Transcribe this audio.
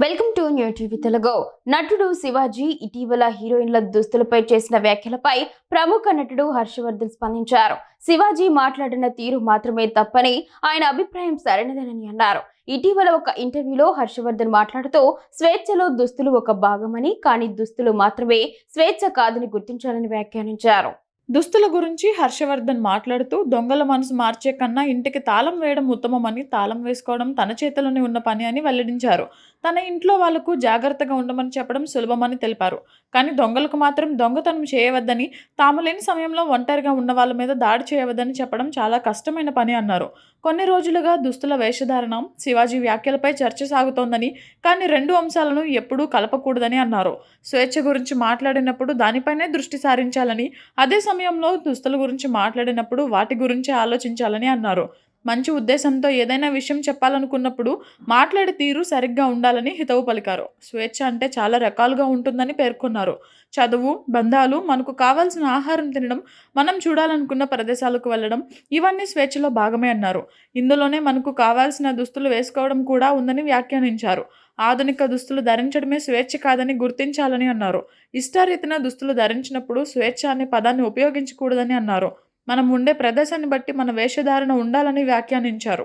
Welcome to new TV Telugu. నటుడు శివాజీ ఇటీవల హీరోయిన్ల దుస్తులపై చేసిన వ్యాఖ్యలపై ప్రముఖ నటుడు హర్షవర్ధన్ స్పందించారు. శివాజీ మాట్లాడిన తీరు మాత్రమే తప్పని, ఆయన అభిప్రాయం సరైనదేనని అన్నారు. ఇటీవల ఒక ఇంటర్వ్యూలో హర్షవర్ధన్ మాట్లాడుతూ స్వేచ్ఛలో దుస్తులు ఒక భాగమని, కానీ దుస్తులు మాత్రమే స్వేచ్ఛ కాదని గుర్తించాలని వ్యాఖ్యానించారు. దుస్తుల గురించి హర్షవర్ధన్ మాట్లాడుతూ, దొంగల మనసు మార్చే కన్నా ఇంటికి తాళం వేయడం ఉత్తమమని, తాళం వేసుకోవడం తన చేతిలోనే ఉన్న పని అని వెల్లడించారు. తన ఇంట్లో వాళ్లకు జాగ్రత్తగా ఉండమని చెప్పడం సులభమని తెలిపారు. కానీ దొంగలకు మాత్రం దొంగతనం చేయవద్దని, తాము లేని సమయంలో ఒంటరిగా ఉన్న వాళ్ళ మీద దాడి చేయవద్దని చెప్పడం చాలా కష్టమైన పని అన్నారు. కొన్ని రోజులుగా దుస్తుల వేషధారణ, శివాజీ వ్యాఖ్యలపై చర్చ సాగుతోందని, కానీ రెండు అంశాలను ఎప్పుడూ కలపకూడదని అన్నారు. స్వేచ్ఛ గురించి మాట్లాడినప్పుడు దానిపైనే దృష్టి సారించాలని, అదే సమయంలో దుస్తుల గురించి మాట్లాడినప్పుడు వాటి గురించి ఆలోచించాలని అన్నారు. మంచి ఉద్దేశంతో ఏదైనా విషయం చెప్పాలనుకున్నప్పుడు మాట్లాడే తీరు సరిగ్గా ఉండాలని హితవు పలికారు. స్వేచ్ఛ అంటే చాలా రకాలుగా ఉంటుందని పేర్కొన్నారు. చదువు, బంధాలు, మనకు కావాల్సిన ఆహారం తినడం, మనం చూడాలనుకున్న ప్రదేశాలకు వెళ్ళడం, ఇవన్నీ స్వేచ్ఛలో భాగమే అన్నారు. ఇందులోనే మనకు కావాల్సిన దుస్తులు వేసుకోవడం కూడా ఉందని వ్యాఖ్యానించారు. ఆధునిక దుస్తులు ధరించడమే స్వేచ్ఛ కాదని గుర్తించాలని అన్నారు. ఇష్టారీతిన దుస్తులు ధరించినప్పుడు స్వేచ్ఛ అనే పదాన్ని ఉపయోగించకూడదని అన్నారు. మనం ఉండే ప్రదేశాన్ని బట్టి మన వేషధారణ ఉండాలని వ్యాఖ్యానించారు.